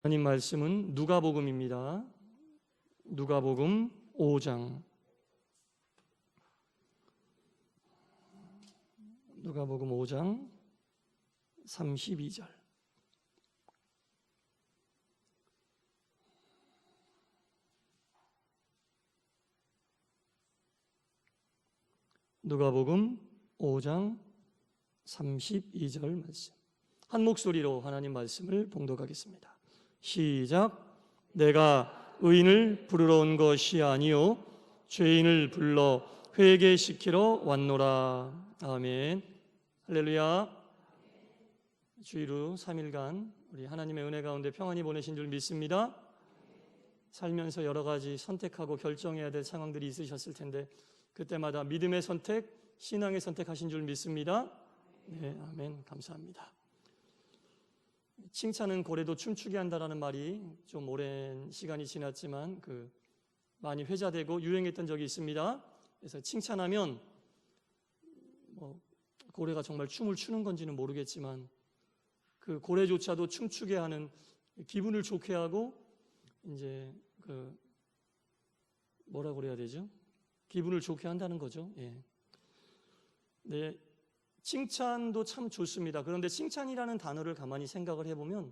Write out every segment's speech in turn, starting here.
하나님 말씀은 누가복음입니다. 누가복음 5장. 누가복음 5장 32절. 누가복음 5장 32절 말씀. 한 목소리로 하나님 말씀을 봉독하겠습니다. 시작. 내가 의인을 부르러 온 것이 아니요 죄인을 불러 회개시키러 왔노라. 아멘. 할렐루야. 주일 후 3일간 우리 하나님의 은혜 가운데 평안히 보내신 줄 믿습니다. 살면서 여러 가지 선택하고 결정해야 될 상황들이 있으셨을 텐데 그때마다 믿음의 선택, 신앙의 선택하신 줄 믿습니다. 네, 아멘. 감사합니다. 칭찬은 고래도 춤추게 한다라는 말이 좀 오랜 시간이 지났지만 많이 회자되고 유행했던 적이 있습니다. 그래서 칭찬하면 고래가 정말 춤을 추는 건지는 모르겠지만 그 고래조차도 춤추게 하는, 기분을 좋게 하고 이제 뭐라고 그래야 되죠? 기분을 좋게 한다는 거죠. 예. 네. 칭찬도 참 좋습니다. 그런데 칭찬이라는 단어를 가만히 생각을 해보면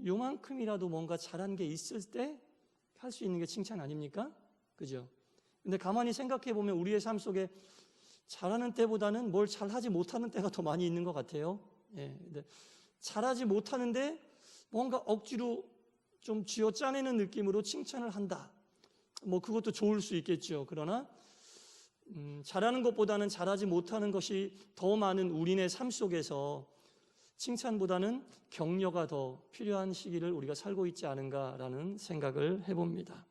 요만큼이라도 뭔가 잘한 게 있을 때 할 수 있는 게 칭찬 아닙니까? 그죠? 근데 가만히 생각해 보면 우리의 삶 속에 잘하는 때보다는 뭘 잘하지 못하는 때가 더 많이 있는 것 같아요. 예. 근데 잘하지 못하는데 뭔가 억지로 좀 쥐어짜내는 느낌으로 칭찬을 한다. 그것도 좋을 수 있겠죠. 그러나 잘하는 것보다는 잘하지 못하는 것이 더 많은 우리네 삶 속에서 칭찬보다는 격려가 더 필요한 시기를 우리가 살고 있지 않은가라는 생각을 해봅니다.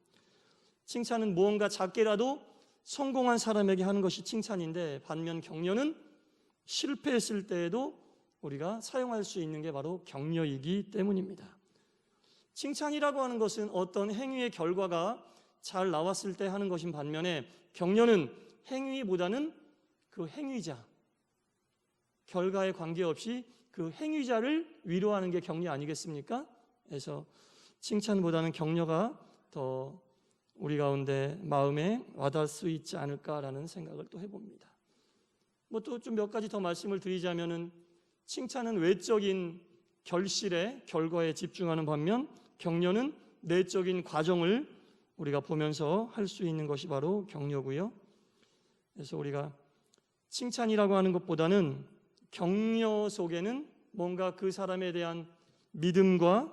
칭찬은 무언가 작게라도 성공한 사람에게 하는 것이 칭찬인데, 반면 격려는 실패했을 때에도 우리가 사용할 수 있는 게 바로 격려이기 때문입니다. 칭찬이라고 하는 것은 어떤 행위의 결과가 잘 나왔을 때 하는 것인 반면에, 격려는 행위보다는 그 행위자, 결과에 관계없이 그 행위자를 위로하는 게 격려 아니겠습니까? 그래서 칭찬보다는 격려가 더 우리 가운데 마음에 와닿을 수 있지 않을까라는 생각을 또 해봅니다. 또 좀 몇 가지 더 말씀을 드리자면은, 칭찬은 외적인 결실의 결과에 집중하는 반면 격려는 내적인 과정을 우리가 보면서 할 수 있는 것이 바로 격려고요. 그래서 우리가 칭찬이라고 하는 것보다는 격려 속에는 뭔가 그 사람에 대한 믿음과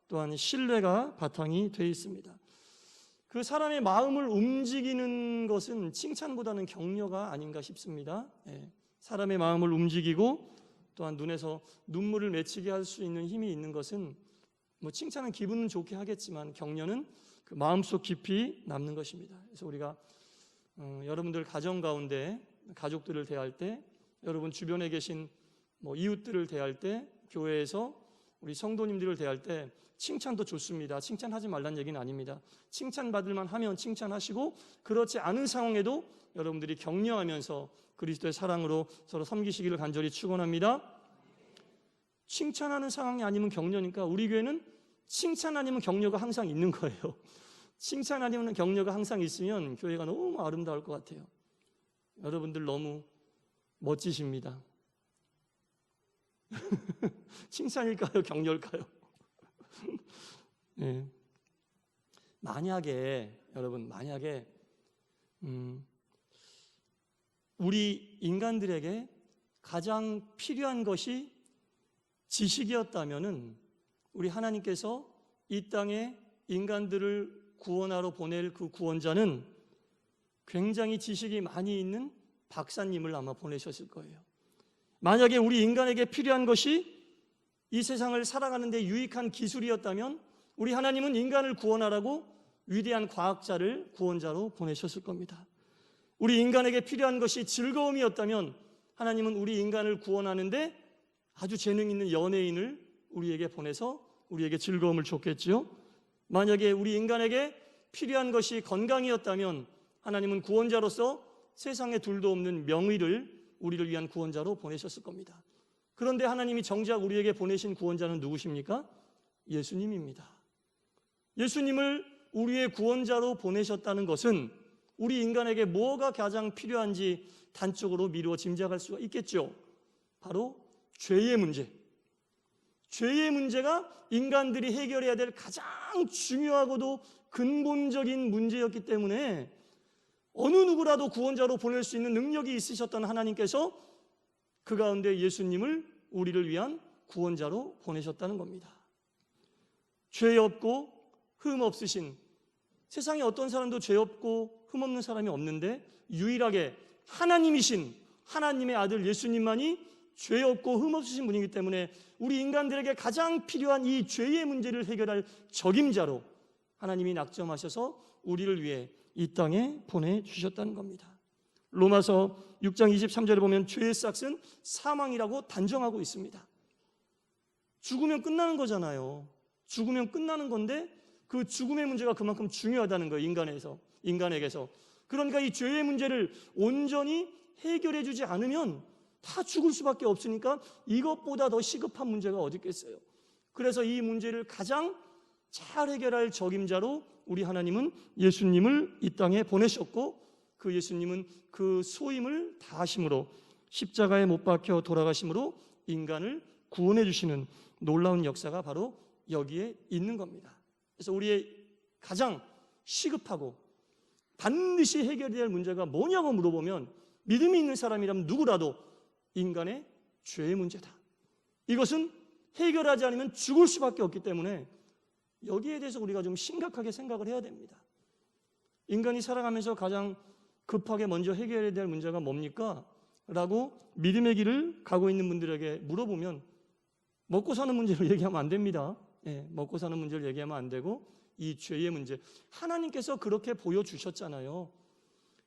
또한 신뢰가 바탕이 되어 있습니다. 그 사람의 마음을 움직이는 것은 칭찬보다는 격려가 아닌가 싶습니다. 사람의 마음을 움직이고 또한 눈에서 눈물을 맺히게 할 수 있는 힘이 있는 것은, 칭찬은 기분은 좋게 하겠지만 격려는 그 마음속 깊이 남는 것입니다. 그래서 우리가 여러분들 가정 가운데 가족들을 대할 때, 여러분 주변에 계신 이웃들을 대할 때, 교회에서 우리 성도님들을 대할 때 칭찬도 좋습니다. 칭찬하지 말란 얘기는 아닙니다. 칭찬받을 만 하면 칭찬하시고, 그렇지 않은 상황에도 여러분들이 격려하면서 그리스도의 사랑으로 서로 섬기시기를 간절히 축원합니다. 칭찬하는 상황이 아니면 격려니까 우리 교회는 칭찬 아니면 격려가 항상 있는 거예요. 칭찬 아니면 격려가 항상 있으면 교회가 너무 아름다울 것 같아요. 여러분들 너무 멋지십니다. 칭찬일까요? 격려일까요? 네. 여러분, 만약에 우리 인간들에게 가장 필요한 것이 지식이었다면은, 우리 하나님께서 이 땅에 인간들을 구원하러 보낼 그 구원자는 굉장히 지식이 많이 있는 박사님을 아마 보내셨을 거예요. 만약에 우리 인간에게 필요한 것이 이 세상을 살아가는 데 유익한 기술이었다면, 우리 하나님은 인간을 구원하라고 위대한 과학자를 구원자로 보내셨을 겁니다. 우리 인간에게 필요한 것이 즐거움이었다면, 하나님은 우리 인간을 구원하는데 아주 재능 있는 연예인을 우리에게 보내서 우리에게 즐거움을 줬겠죠. 만약에 우리 인간에게 필요한 것이 건강이었다면, 하나님은 구원자로서 세상에 둘도 없는 명의를 우리를 위한 구원자로 보내셨을 겁니다. 그런데 하나님이 정작 우리에게 보내신 구원자는 누구십니까? 예수님입니다. 예수님을 우리의 구원자로 보내셨다는 것은 우리 인간에게 뭐가 가장 필요한지 단적으로 미루어 짐작할 수가 있겠죠. 바로 죄의 문제. 죄의 문제가 인간들이 해결해야 될 가장 중요하고도 근본적인 문제였기 때문에 어느 누구라도 구원자로 보낼 수 있는 능력이 있으셨던 하나님께서 그 가운데 예수님을 우리를 위한 구원자로 보내셨다는 겁니다. 죄 없고 흠 없으신, 세상에 어떤 사람도 죄 없고 흠 없는 사람이 없는데 유일하게 하나님이신 하나님의 아들 예수님만이 죄 없고 흠 없으신 분이기 때문에 우리 인간들에게 가장 필요한 이 죄의 문제를 해결할 적임자로 하나님이 낙점하셔서 우리를 위해 이 땅에 보내주셨다는 겁니다. 로마서 6장 23절에 보면 죄의 싹은 사망이라고 단정하고 있습니다. 죽으면 끝나는 거잖아요. 죽으면 끝나는 건데 그 죽음의 문제가 그만큼 중요하다는 거예요. 인간에게서. 그러니까 이 죄의 문제를 온전히 해결해 주지 않으면 다 죽을 수밖에 없으니까 이것보다 더 시급한 문제가 어디 있겠어요. 그래서 이 문제를 가장 잘 해결할 적임자로 우리 하나님은 예수님을 이 땅에 보내셨고, 그 예수님은 그 소임을 다하심으로 십자가에 못 박혀 돌아가심으로 인간을 구원해 주시는 놀라운 역사가 바로 여기에 있는 겁니다. 그래서 우리의 가장 시급하고 반드시 해결해야 할 문제가 뭐냐고 물어보면 믿음이 있는 사람이라면 누구라도 인간의 죄의 문제다. 이것은 해결하지 않으면 죽을 수밖에 없기 때문에 여기에 대해서 우리가 좀 심각하게 생각을 해야 됩니다. 인간이 살아가면서 가장 급하게 먼저 해결해야 될 문제가 뭡니까? 라고 믿음의 길을 가고 있는 분들에게 물어보면 먹고 사는 문제를 얘기하면 안 됩니다. 먹고 사는 문제를 얘기하면 안 되고 이 죄의 문제, 하나님께서 그렇게 보여주셨잖아요.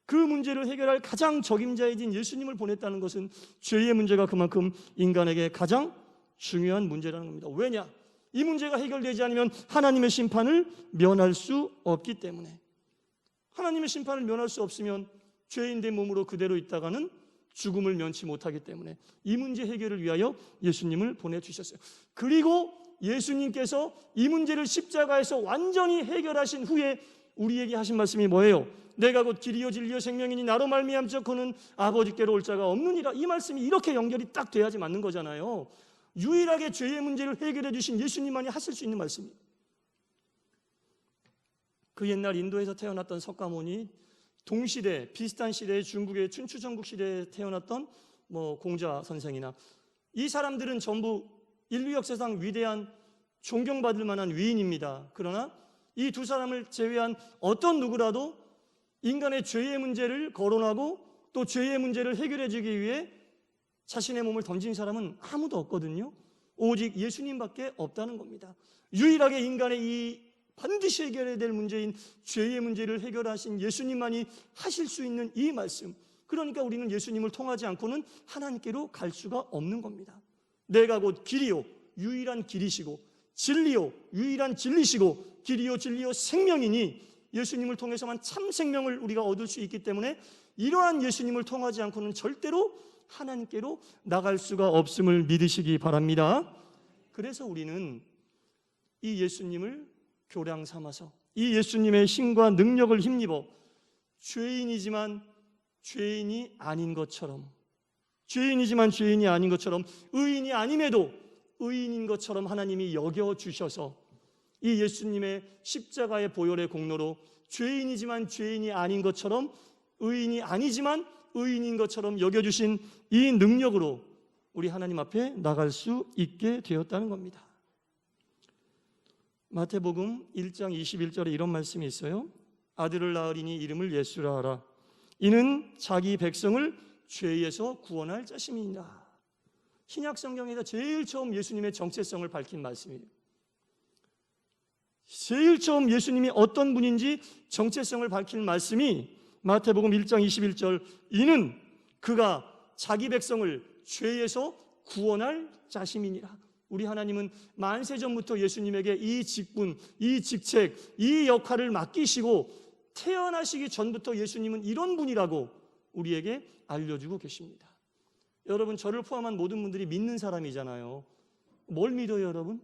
그 문제를 해결할 가장 적임자이신 예수님을 보냈다는 것은 죄의 문제가 그만큼 인간에게 가장 중요한 문제라는 겁니다. 왜냐? 이 문제가 해결되지 않으면 하나님의 심판을 면할 수 없기 때문에. 하나님의 심판을 면할 수 없으면 죄인 된 몸으로 그대로 있다가는 죽음을 면치 못하기 때문에 이 문제 해결을 위하여 예수님을 보내주셨어요. 그리고 예수님께서 이 문제를 십자가에서 완전히 해결하신 후에 우리에게 하신 말씀이 뭐예요? 내가 곧 길이요 진리요 생명이니 나로 말미암자고는 아버지께로 올 자가 없느니라. 이 말씀이 이렇게 연결이 딱 돼야지 맞는 거잖아요. 유일하게 죄의 문제를 해결해 주신 예수님만이 하실 수 있는 말씀이에요. 그 옛날 인도에서 태어났던 석가모니, 동시대 비슷한 시대에 중국의 춘추전국 시대에 태어났던 공자 선생이나 이 사람들은 전부 인류 역사상 위대한 존경받을 만한 위인입니다. 그러나 이 두 사람을 제외한 어떤 누구라도 인간의 죄의 문제를 거론하고 또 죄의 문제를 해결해 주기 위해 자신의 몸을 던진 사람은 아무도 없거든요. 오직 예수님밖에 없다는 겁니다. 유일하게 인간의 이 반드시 해결해야 될 문제인 죄의 문제를 해결하신 예수님만이 하실 수 있는 이 말씀, 그러니까 우리는 예수님을 통하지 않고는 하나님께로 갈 수가 없는 겁니다. 내가 곧 길이요 유일한 길이시고 진리요 유일한 진리시고 길이요 진리요 생명이니 예수님을 통해서만 참 생명을 우리가 얻을 수 있기 때문에 이러한 예수님을 통하지 않고는 절대로 하나님께로 나갈 수가 없음을 믿으시기 바랍니다. 그래서 우리는 이 예수님을 교량 삼아서 이 예수님의 힘과 능력을 힘입어 죄인이지만 죄인이 아닌 것처럼, 죄인이지만 죄인이 아닌 것처럼, 의인이 아님에도 의인인 것처럼 하나님이 여겨주셔서 이 예수님의 십자가의 보혈의 공로로 죄인이지만 죄인이 아닌 것처럼, 의인이 아니지만 의인인 것처럼 여겨주신 이 능력으로 우리 하나님 앞에 나갈 수 있게 되었다는 겁니다. 마태복음 1장 21절에 이런 말씀이 있어요. 아들을 낳으리니 이름을 예수라 하라. 이는 자기 백성을 죄에서 구원할 자심이니라. 신약 성경에서 제일 처음 예수님의 정체성을 밝힌 말씀이에요. 제일 처음 예수님이 어떤 분인지 정체성을 밝힌 말씀이 마태복음 1장 21절, 이는 그가 자기 백성을 죄에서 구원할 자심이니라. 우리 하나님은 만세전부터 예수님에게 이 직분, 이 직책, 이 역할을 맡기시고 태어나시기 전부터 예수님은 이런 분이라고 우리에게 알려주고 계십니다. 여러분, 저를 포함한 모든 분들이 믿는 사람이잖아요. 뭘 믿어요, 여러분?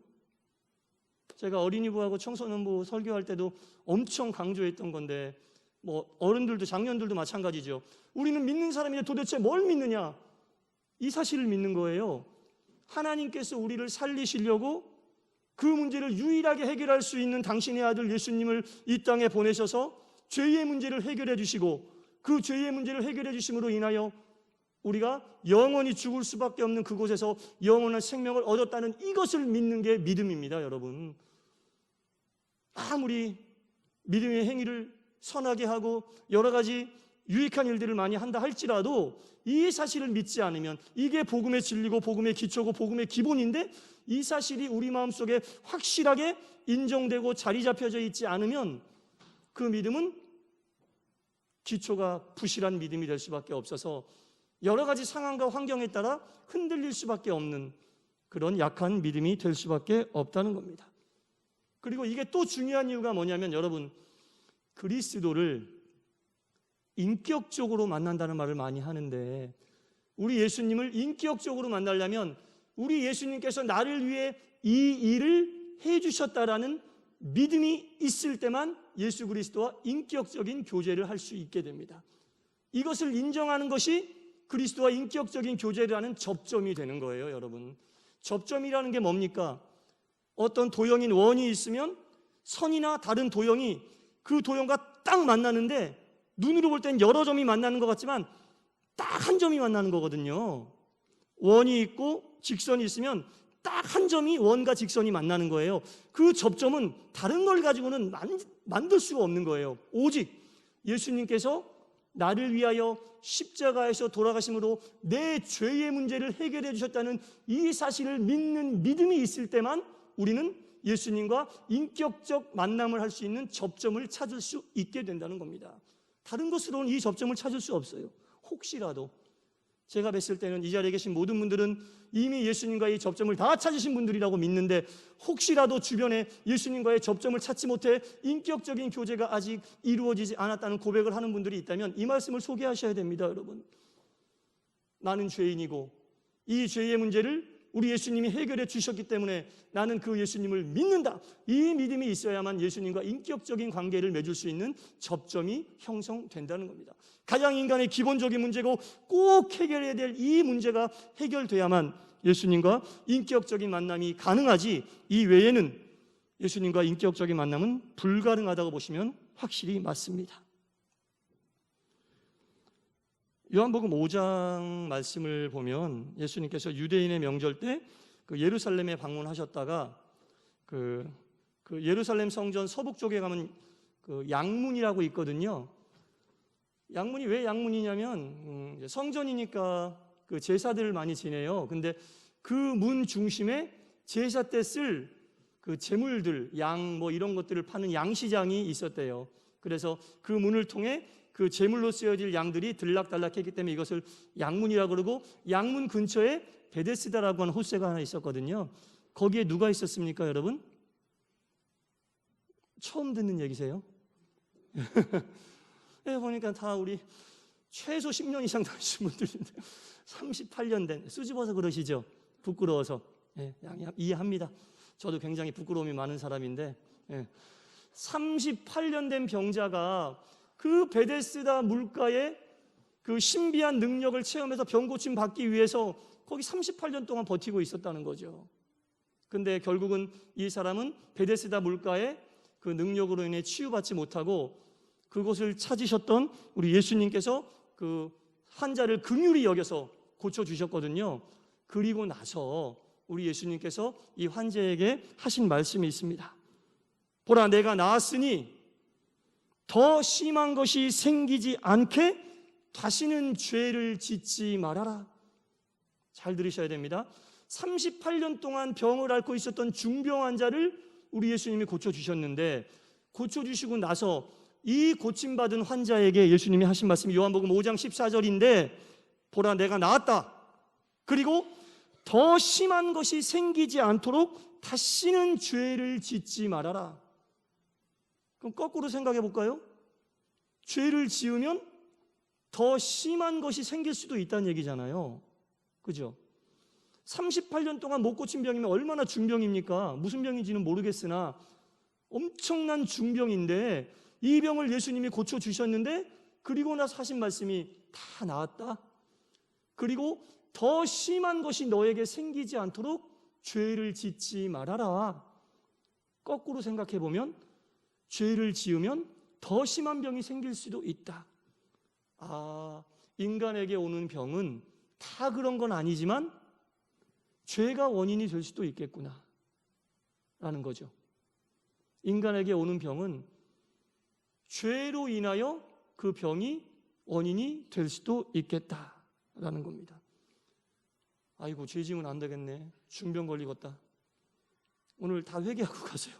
제가 어린이부하고 청소년부 설교할 때도 엄청 강조했던 건데, 뭐 어른들도 장년들도 마찬가지죠. 우리는 믿는 사람인데 도대체 뭘 믿느냐? 이 사실을 믿는 거예요. 하나님께서 우리를 살리시려고 그 문제를 유일하게 해결할 수 있는 당신의 아들 예수님을 이 땅에 보내셔서 죄의 문제를 해결해 주시고, 그 죄의 문제를 해결해 주심으로 인하여 우리가 영원히 죽을 수밖에 없는 그곳에서 영원한 생명을 얻었다는 이것을 믿는 게 믿음입니다, 여러분. 아무리 믿음의 행위를 선하게 하고 여러 가지 유익한 일들을 많이 한다 할지라도 이 사실을 믿지 않으면, 이게 복음의 진리고 복음의 기초고 복음의 기본인데 이 사실이 우리 마음속에 확실하게 인정되고 자리 잡혀져 있지 않으면 그 믿음은 기초가 부실한 믿음이 될 수밖에 없어서 여러 가지 상황과 환경에 따라 흔들릴 수밖에 없는 그런 약한 믿음이 될 수밖에 없다는 겁니다. 그리고 이게 또 중요한 이유가 뭐냐면, 여러분, 그리스도를 인격적으로 만난다는 말을 많이 하는데, 우리 예수님을 인격적으로 만나려면 우리 예수님께서 나를 위해 이 일을 해주셨다라는 믿음이 있을 때만 예수 그리스도와 인격적인 교제를 할 수 있게 됩니다. 이것을 인정하는 것이 그리스도와 인격적인 교제를 하는 접점이 되는 거예요, 여러분. 접점이라는 게 뭡니까? 어떤 도형인 원이 있으면 선이나 다른 도형이 그 도형과 딱 만나는데, 눈으로 볼 땐 여러 점이 만나는 것 같지만 딱 한 점이 만나는 거거든요. 원이 있고 직선이 있으면 딱 한 점이 원과 직선이 만나는 거예요. 그 접점은 다른 걸 가지고는 만들 수가 없는 거예요. 오직 예수님께서 나를 위하여 십자가에서 돌아가심으로 내 죄의 문제를 해결해 주셨다는 이 사실을 믿는 믿음이 있을 때만 우리는 예수님과 인격적 만남을 할 수 있는 접점을 찾을 수 있게 된다는 겁니다. 다른 것으로는 이 접점을 찾을 수 없어요. 혹시라도 제가 뵀을 때는 이 자리에 계신 모든 분들은 이미 예수님과의 접점을 다 찾으신 분들이라고 믿는데, 혹시라도 주변에 예수님과의 접점을 찾지 못해 인격적인 교제가 아직 이루어지지 않았다는 고백을 하는 분들이 있다면 이 말씀을 소개하셔야 됩니다, 여러분. 나는 죄인이고 이 죄의 문제를 우리 예수님이 해결해 주셨기 때문에 나는 그 예수님을 믿는다. 이 믿음이 있어야만 예수님과 인격적인 관계를 맺을 수 있는 접점이 형성된다는 겁니다. 가장 인간의 기본적인 문제고 꼭 해결해야 될 이 문제가 해결돼야만 예수님과 인격적인 만남이 가능하지, 이 외에는 예수님과 인격적인 만남은 불가능하다고 보시면 확실히 맞습니다. 요한복음 5장 말씀을 보면 예수님께서 유대인의 명절 때 그 예루살렘에 방문하셨다가 그 예루살렘 성전 서북 쪽에 가면 그 양문이라고 있거든요. 양문이 왜 양문이냐면 성전이니까 그 제사들을 많이 지내요. 근데 그 문 중심에 제사 때 쓸 그 제물들, 양 뭐 이런 것들을 파는 양시장이 있었대요. 그래서 그 문을 통해 그 제물로 쓰여질 양들이 들락달락했기 때문에 이것을 양문이라고 그러고, 양문 근처에 베데스다라고 하는 호수가 하나 있었거든요. 거기에 누가 있었습니까, 여러분? 처음 듣는 얘기세요? 네, 보니까 다 우리 최소 10년 이상 다니신 분들인데 38년 된, 수줍어서 그러시죠? 부끄러워서. 네, 이해합니다. 저도 굉장히 부끄러움이 많은 사람인데 38년 된 병자가 그 베데스다 물가에 그 신비한 능력을 체험해서 병 고침 받기 위해서 거기 38년 동안 버티고 있었다는 거죠. 근데 결국은 이 사람은 베데스다 물가에 그 능력으로 인해 치유받지 못하고 그곳을 찾으셨던 우리 예수님께서 그 환자를 긍휼히 여겨서 고쳐주셨거든요. 그리고 나서 우리 예수님께서 이 환자에게 하신 말씀이 있습니다. 보라, 내가 나았으니 더 심한 것이 생기지 않게 다시는 죄를 짓지 말아라. 잘 들으셔야 됩니다. 38년 동안 병을 앓고 있었던 중병 환자를 우리 예수님이 고쳐주셨는데, 고쳐주시고 나서 이 고침받은 환자에게 예수님이 하신 말씀이 요한복음 5장 14절인데, 보라, 내가 나았다. 그리고 더 심한 것이 생기지 않도록 다시는 죄를 짓지 말아라. 그럼 거꾸로 생각해 볼까요? 죄를 지으면 더 심한 것이 생길 수도 있다는 얘기잖아요. 그죠? 38년 동안 못 고친 병이면 얼마나 중병입니까? 무슨 병인지는 모르겠으나 엄청난 중병인데 이 병을 예수님이 고쳐주셨는데 그리고 나서 하신 말씀이 다 나았다. 그리고 더 심한 것이 너에게 생기지 않도록 죄를 짓지 말아라. 거꾸로 생각해 보면 죄를 지으면 더 심한 병이 생길 수도 있다. 인간에게 오는 병은 다 그런 건 아니지만 죄가 원인이 될 수도 있겠구나 라는 거죠. 인간에게 오는 병은 죄로 인하여 그 병이 원인이 될 수도 있겠다라는 겁니다. 아이고, 죄 지으면 안 되겠네. 중병 걸리겠다. 오늘 다 회개하고 가세요.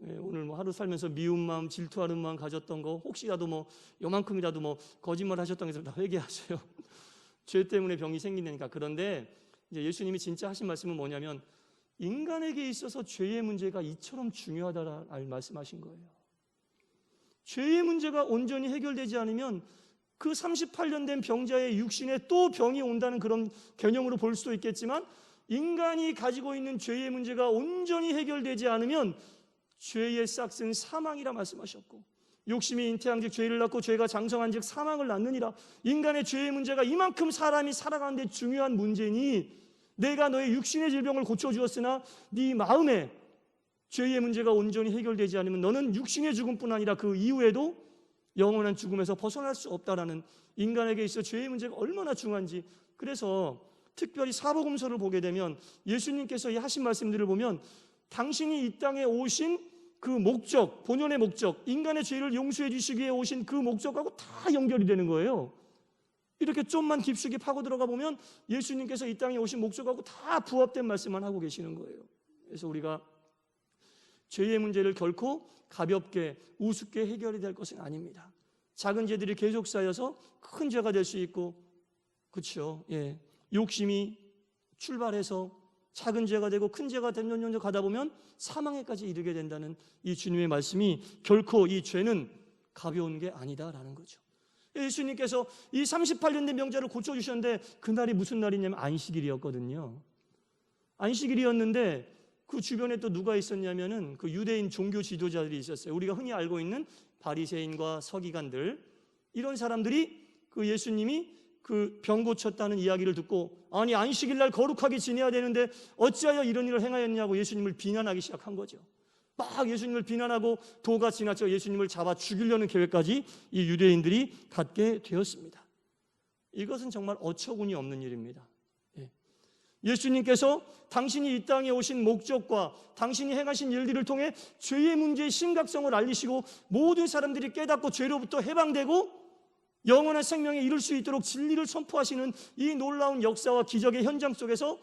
네, 오늘 뭐 하루 살면서 미운 마음, 질투하는 마음 가졌던 거 혹시라도 요만큼이라도 거짓말 하셨던 게 다 회개하세요. 죄 때문에 병이 생긴다니까. 그런데 이제 예수님이 진짜 하신 말씀은 뭐냐면 인간에게 있어서 죄의 문제가 이처럼 중요하다라고 말씀하신 거예요. 죄의 문제가 온전히 해결되지 않으면 그 38년 된 병자의 육신에 또 병이 온다는 그런 개념으로 볼 수도 있겠지만 인간이 가지고 있는 죄의 문제가 온전히 해결되지 않으면 죄의 싹은 사망이라 말씀하셨고 욕심이 잉태한즉 죄를 낳고 죄가 장성한즉 사망을 낳느니라. 인간의 죄의 문제가 이만큼 사람이 살아가는 데 중요한 문제니 내가 너의 육신의 질병을 고쳐주었으나 네 마음에 죄의 문제가 온전히 해결되지 않으면 너는 육신의 죽음뿐 아니라 그 이후에도 영원한 죽음에서 벗어날 수 없다라는 인간에게 있어 죄의 문제가 얼마나 중요한지. 그래서 특별히 사복음서를 보게 되면 예수님께서 하신 말씀들을 보면 당신이 이 땅에 오신 그 목적, 본연의 목적, 인간의 죄를 용서해 주시기 위해 오신 그 목적하고 다 연결이 되는 거예요. 이렇게 좀만 깊숙이 파고 들어가 보면 예수님께서 이 땅에 오신 목적하고 다 부합된 말씀만 하고 계시는 거예요. 그래서 우리가 죄의 문제를 결코 가볍게 우습게 해결이 될 것은 아닙니다. 작은 죄들이 계속 쌓여서 큰 죄가 될 수 있고, 그렇죠? 예, 욕심이 출발해서 작은 죄가 되고 큰 죄가 점점 가다 보면 사망에까지 이르게 된다는 이 주님의 말씀이 결코 이 죄는 가벼운 게 아니다라는 거죠. 예수님께서 이 38년 된 병자를 고쳐주셨는데 그날이 무슨 날이냐면 안식일이었거든요. 안식일이었는데 그 주변에 또 누가 있었냐면은 그 유대인 종교 지도자들이 있었어요. 우리가 흔히 알고 있는 바리새인과 서기관들, 이런 사람들이 그 예수님이 그 병 고쳤다는 이야기를 듣고 아니 안식일 날 거룩하게 지내야 되는데 어찌하여 이런 일을 행하였냐고 예수님을 비난하기 시작한 거죠. 막 예수님을 비난하고 도가 지나쳐 예수님을 잡아 죽이려는 계획까지 이 유대인들이 갖게 되었습니다. 이것은 정말 어처구니 없는 일입니다. 예수님께서 당신이 이 땅에 오신 목적과 당신이 행하신 일들을 통해 죄의 문제의 심각성을 알리시고 모든 사람들이 깨닫고 죄로부터 해방되고 영원한 생명에 이룰 수 있도록 진리를 선포하시는 이 놀라운 역사와 기적의 현장 속에서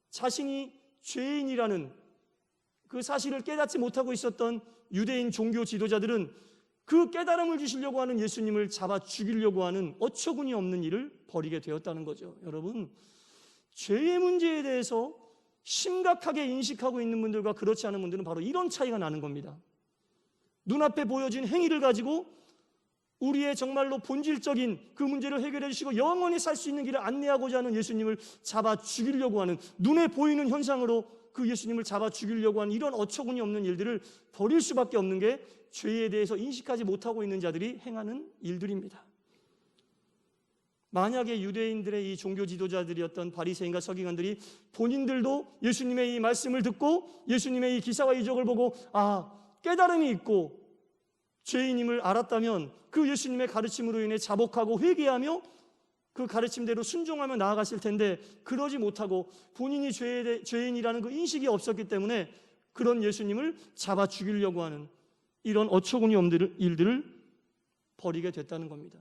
자신이 죄인이라는 그 사실을 깨닫지 못하고 있었던 유대인 종교 지도자들은 그 깨달음을 주시려고 하는 예수님을 잡아 죽이려고 하는 어처구니 없는 일을 벌이게 되었다는 거죠. 여러분, 죄의 문제에 대해서 심각하게 인식하고 있는 분들과 그렇지 않은 분들은 바로 이런 차이가 나는 겁니다. 눈앞에 보여진 행위를 가지고 우리의 정말로 본질적인 그 문제를 해결해 주시고 영원히 살 수 있는 길을 안내하고자 하는 예수님을 잡아 죽이려고 하는, 눈에 보이는 현상으로 그 예수님을 잡아 죽이려고 하는 이런 어처구니 없는 일들을 벌일 수밖에 없는 게 죄에 대해서 인식하지 못하고 있는 자들이 행하는 일들입니다. 만약에 유대인들의 이 종교 지도자들이었던 바리새인과 서기관들이 본인들도 예수님의 이 말씀을 듣고 예수님의 이 기사와 이적을 보고 깨달음이 있고 죄인임을 알았다면 그 예수님의 가르침으로 인해 자복하고 회개하며 그 가르침대로 순종하며 나아갔을 텐데 그러지 못하고 본인이 죄인이라는 그 인식이 없었기 때문에 그런 예수님을 잡아 죽이려고 하는 이런 어처구니 없는 일들을 벌이게 됐다는 겁니다.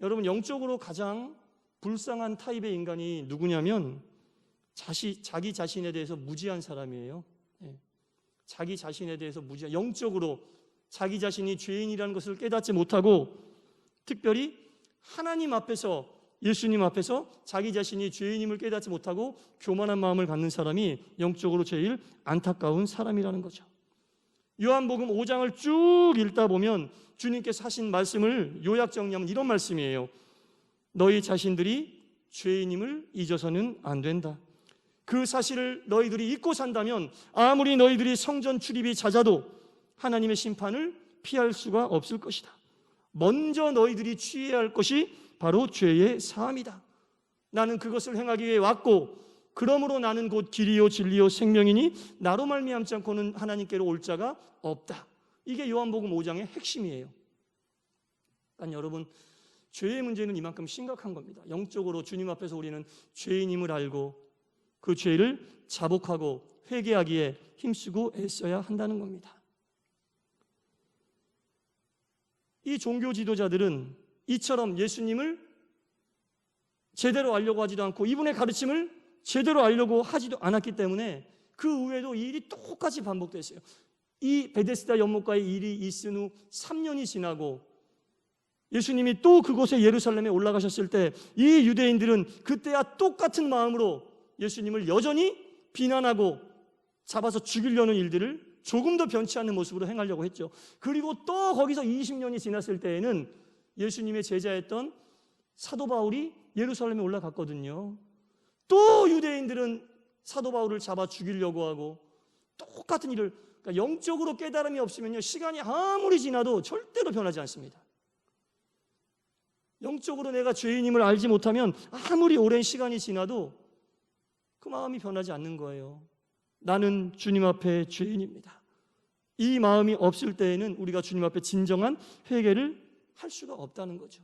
여러분, 영적으로 가장 불쌍한 타입의 인간이 누구냐면 자기 자신에 대해서 무지한 사람이에요. 자기 자신에 대해서 무지한, 영적으로 자기 자신이 죄인이라는 것을 깨닫지 못하고 특별히 하나님 앞에서, 예수님 앞에서 자기 자신이 죄인임을 깨닫지 못하고 교만한 마음을 갖는 사람이 영적으로 제일 안타까운 사람이라는 거죠. 요한복음 5장을 쭉 읽다 보면 주님께서 하신 말씀을 요약 정리하면 이런 말씀이에요. 너희 자신들이 죄인임을 잊어서는 안 된다. 그 사실을 너희들이 잊고 산다면 아무리 너희들이 성전 출입이 잦아도 하나님의 심판을 피할 수가 없을 것이다. 먼저 너희들이 취해야 할 것이 바로 죄의 사함이다. 나는 그것을 행하기 위해 왔고 그러므로 나는 곧 길이요 진리요 생명이니 나로 말미암지 않고는 하나님께로 올 자가 없다. 이게 요한복음 5장의 핵심이에요. 그러니까 여러분, 죄의 문제는 이만큼 심각한 겁니다. 영적으로 주님 앞에서 우리는 죄인임을 알고 그 죄를 자복하고 회개하기에 힘쓰고 애써야 한다는 겁니다. 이 종교 지도자들은 이처럼 예수님을 제대로 알려고 하지도 않고 이분의 가르침을 제대로 알려고 하지도 않았기 때문에 그 후에도 이 일이 똑같이 반복됐어요. 이 베데스다 연못가의 일이 있은 후 3년이 지나고 예수님이 또 그곳에 예루살렘에 올라가셨을 때 이 유대인들은 그때와 똑같은 마음으로 예수님을 여전히 비난하고 잡아서 죽이려는 일들을 조금 더 변치 않는 모습으로 행하려고 했죠. 그리고 또 거기서 20년이 지났을 때에는 예수님의 제자였던 사도 바울이 예루살렘에 올라갔거든요. 또 유대인들은 사도 바울을 잡아 죽이려고 하고 똑같은 일을, 그러니까 영적으로 깨달음이 없으면요, 시간이 아무리 지나도 절대로 변하지 않습니다. 영적으로 내가 죄인임을 알지 못하면 아무리 오랜 시간이 지나도 그 마음이 변하지 않는 거예요. 나는 주님 앞에 죄인입니다. 이 마음이 없을 때에는 우리가 주님 앞에 진정한 회개를 할 수가 없다는 거죠.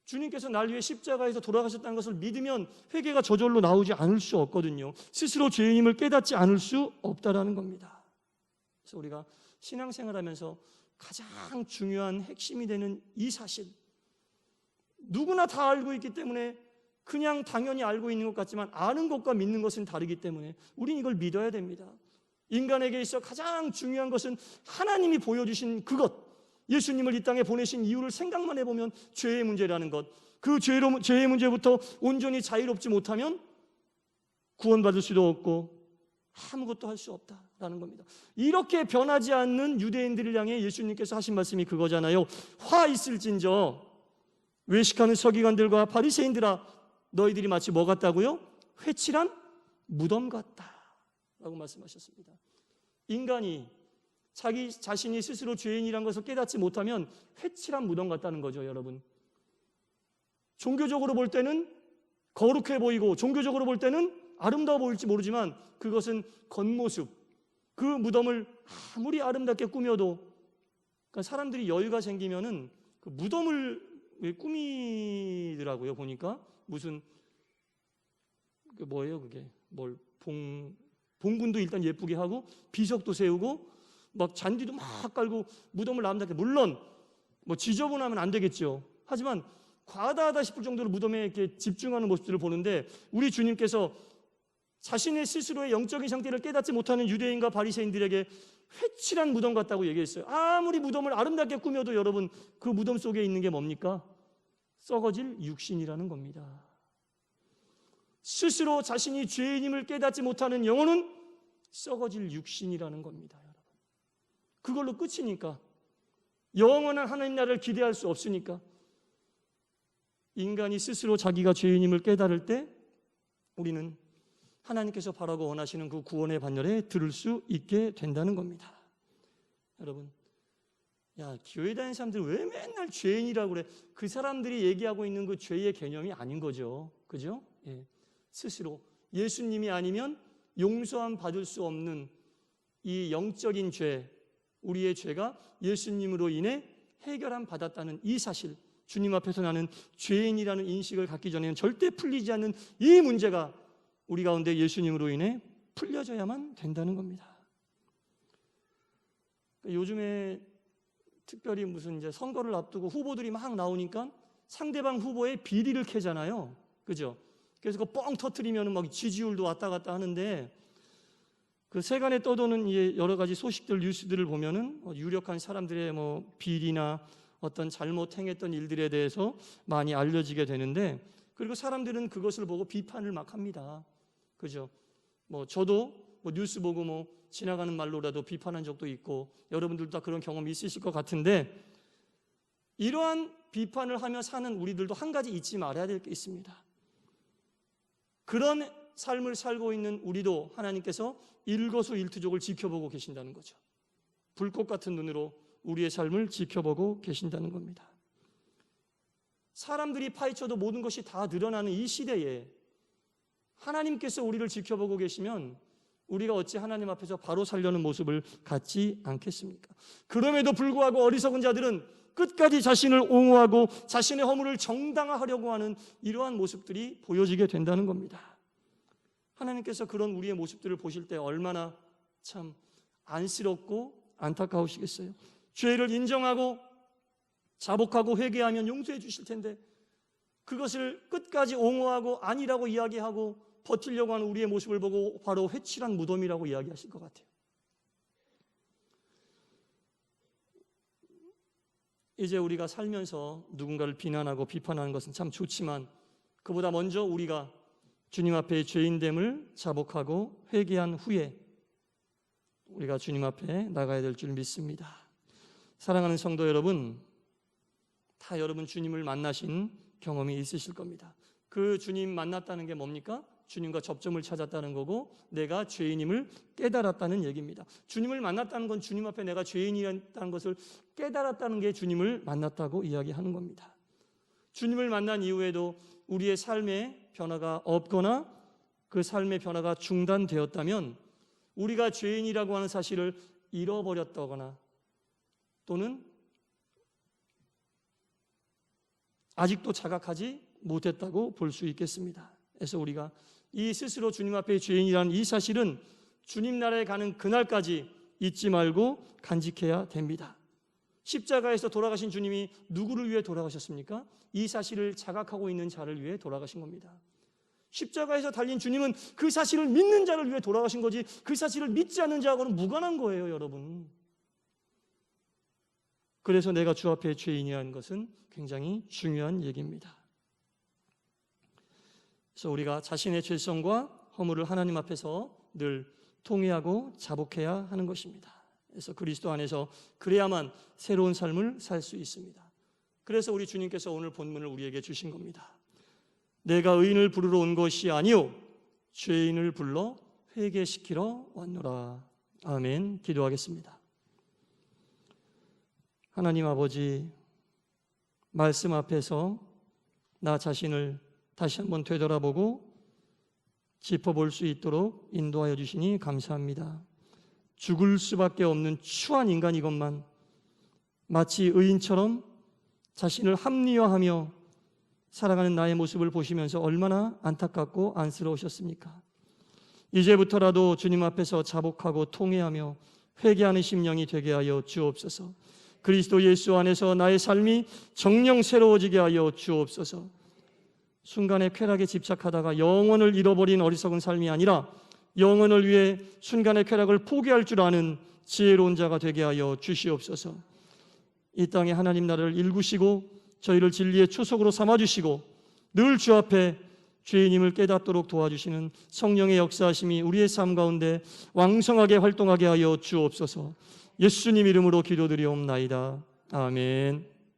주님께서 날 위해 십자가에서 돌아가셨다는 것을 믿으면 회개가 저절로 나오지 않을 수 없거든요. 스스로 죄인임을 깨닫지 않을 수 없다라는 겁니다. 그래서 우리가 신앙생활하면서 가장 중요한 핵심이 되는 이 사실, 누구나 다 알고 있기 때문에 그냥 당연히 알고 있는 것 같지만 아는 것과 믿는 것은 다르기 때문에 우린 이걸 믿어야 됩니다. 인간에게 있어 가장 중요한 것은 하나님이 보여주신 그것, 예수님을 이 땅에 보내신 이유를 생각만 해보면 죄의 문제라는 것, 그 죄의 문제부터 온전히 자유롭지 못하면 구원받을 수도 없고 아무것도 할 수 없다라는 겁니다. 이렇게 변하지 않는 유대인들을 향해 예수님께서 하신 말씀이 그거잖아요. 화 있을진저 외식하는 서기관들과 바리새인들아, 너희들이 마치 뭐 같다고요? 회칠한 무덤 같다라고 말씀하셨습니다. 인간이 자기 자신이 스스로 죄인이라는 것을 깨닫지 못하면 회칠한 무덤 같다는 거죠, 여러분. 종교적으로 볼 때는 거룩해 보이고 종교적으로 볼 때는 아름다워 보일지 모르지만 그것은 겉모습. 그 무덤을 아무리 아름답게 꾸며도, 그러니까 사람들이 여유가 생기면은 그 무덤을 꾸미더라고요. 보니까 무슨 뭐예요 그게, 뭘 봉분도 일단 예쁘게 하고 비석도 세우고 막 잔디도 막 깔고 무덤을 아름답게, 물론 뭐 지저분하면 안 되겠죠. 하지만 과다하다 싶을 정도로 무덤에 이렇게 집중하는 모습들을 보는데, 우리 주님께서 자신의 스스로의 영적인 상태를 깨닫지 못하는 유대인과 바리새인들에게 회칠한 무덤 같다고 얘기했어요. 아무리 무덤을 아름답게 꾸며도 여러분, 그 무덤 속에 있는 게 뭡니까? 썩어질 육신이라는 겁니다. 스스로 자신이 죄인임을 깨닫지 못하는 영혼은 썩어질 육신이라는 겁니다. 여러분, 그걸로 끝이니까, 영원한 하나님 나라를 기대할 수 없으니까 인간이 스스로 자기가 죄인임을 깨달을 때 우리는 하나님께서 바라고 원하시는 그 구원의 반열에 들을 수 있게 된다는 겁니다. 여러분, 야, 교회 다니는 사람들 왜 맨날 죄인이라고 그래? 그 사람들이 얘기하고 있는 그 죄의 개념이 아닌 거죠. 그죠? 예. 스스로 예수님이 아니면 용서함 받을 수 없는 이 영적인 죄, 우리의 죄가 예수님으로 인해 해결함 받았다는 이 사실, 주님 앞에서 나는 죄인이라는 인식을 갖기 전에는 절대 풀리지 않는 이 문제가 우리 가운데 예수님으로 인해 풀려져야만 된다는 겁니다. 요즘에 특별히 무슨 이제 선거를 앞두고 후보들이 막 나오니까 상대방 후보의 비리를 캐잖아요. 그죠? 그래서 그거 뻥 터트리면 막 지지율도 왔다 갔다 하는데, 그 세간에 떠도는 여러 가지 소식들, 뉴스들을 보면은 유력한 사람들의 뭐 비리나 어떤 잘못 행했던 일들에 대해서 많이 알려지게 되는데, 그리고 사람들은 그것을 보고 비판을 막 합니다. 그죠? 뭐 저도 뭐 뉴스 보고 뭐 지나가는 말로라도 비판한 적도 있고, 여러분들도 다 그런 경험이 있으실 것 같은데, 이러한 비판을 하며 사는 우리들도 한 가지 잊지 말아야 될 게 있습니다. 그런 삶을 살고 있는 우리도 하나님께서 일거수일투족을 지켜보고 계신다는 거죠. 불꽃 같은 눈으로 우리의 삶을 지켜보고 계신다는 겁니다. 사람들이 파헤쳐도 모든 것이 다 드러나는 이 시대에 하나님께서 우리를 지켜보고 계시면 우리가 어찌 하나님 앞에서 바로 살려는 모습을 갖지 않겠습니까? 그럼에도 불구하고 어리석은 자들은 끝까지 자신을 옹호하고 자신의 허물을 정당화하려고 하는 이러한 모습들이 보여지게 된다는 겁니다. 하나님께서 그런 우리의 모습들을 보실 때 얼마나 참 안쓰럽고 안타까우시겠어요. 죄를 인정하고 자복하고 회개하면 용서해 주실 텐데 그것을 끝까지 옹호하고 아니라고 이야기하고 버티려고 하는 우리의 모습을 보고 바로 회칠한 무덤이라고 이야기하실 것 같아요. 이제 우리가 살면서 누군가를 비난하고 비판하는 것은 참 좋지만 그보다 먼저 우리가 주님 앞에 죄인됨을 자복하고 회개한 후에 우리가 주님 앞에 나가야 될 줄 믿습니다. 사랑하는 성도 여러분, 다 여러분 주님을 만나신 경험이 있으실 겁니다. 그 주님 만났다는 게 뭡니까? 주님과 접점을 찾았다는 거고 내가 죄인임을 깨달았다는 얘기입니다. 주님을 만났다는 건 주님 앞에 내가 죄인이라는 것을 깨달았다는 게 주님을 만났다고 이야기하는 겁니다. 주님을 만난 이후에도 우리의 삶에 변화가 없거나 그 삶의 변화가 중단되었다면 우리가 죄인이라고 하는 사실을 잃어버렸다거나 또는 아직도 자각하지 못했다고 볼 수 있겠습니다. 그래서 우리가 이 스스로 주님 앞에 죄인이라는 이 사실은 주님 나라에 가는 그날까지 잊지 말고 간직해야 됩니다. 십자가에서 돌아가신 주님이 누구를 위해 돌아가셨습니까? 이 사실을 자각하고 있는 자를 위해 돌아가신 겁니다. 십자가에서 달린 주님은 그 사실을 믿는 자를 위해 돌아가신 거지 그 사실을 믿지 않는 자하고는 무관한 거예요, 여러분. 그래서 내가 주 앞에 죄인이라는 것은 굉장히 중요한 얘기입니다. 그래서 우리가 자신의 죄성과 허물을 하나님 앞에서 늘 통회하고 자복해야 하는 것입니다. 그래서 그리스도 안에서 그래야만 새로운 삶을 살 수 있습니다. 그래서 우리 주님께서 오늘 본문을 우리에게 주신 겁니다. 내가 의인을 부르러 온 것이 아니요 죄인을 불러 회개시키러 왔노라. 아멘. 기도하겠습니다. 하나님 아버지, 말씀 앞에서 나 자신을 다시 한번 되돌아보고 짚어볼 수 있도록 인도하여 주시니 감사합니다. 죽을 수밖에 없는 추한 인간 이것만 마치 의인처럼 자신을 합리화하며 살아가는 나의 모습을 보시면서 얼마나 안타깝고 안쓰러우셨습니까? 이제부터라도 주님 앞에서 자복하고 통회하며 회개하는 심령이 되게 하여 주옵소서. 그리스도 예수 안에서 나의 삶이 정령 새로워지게 하여 주옵소서. 순간의 쾌락에 집착하다가 영원을 잃어버린 어리석은 삶이 아니라 영원을 위해 순간의 쾌락을 포기할 줄 아는 지혜로운 자가 되게 하여 주시옵소서. 이 땅에 하나님 나라를 일구시고 저희를 진리의 초석으로 삼아주시고 늘 주 앞에 죄인임을 깨닫도록 도와주시는 성령의 역사하심이 우리의 삶 가운데 왕성하게 활동하게 하여 주옵소서. 예수님 이름으로 기도드리옵나이다. 아멘.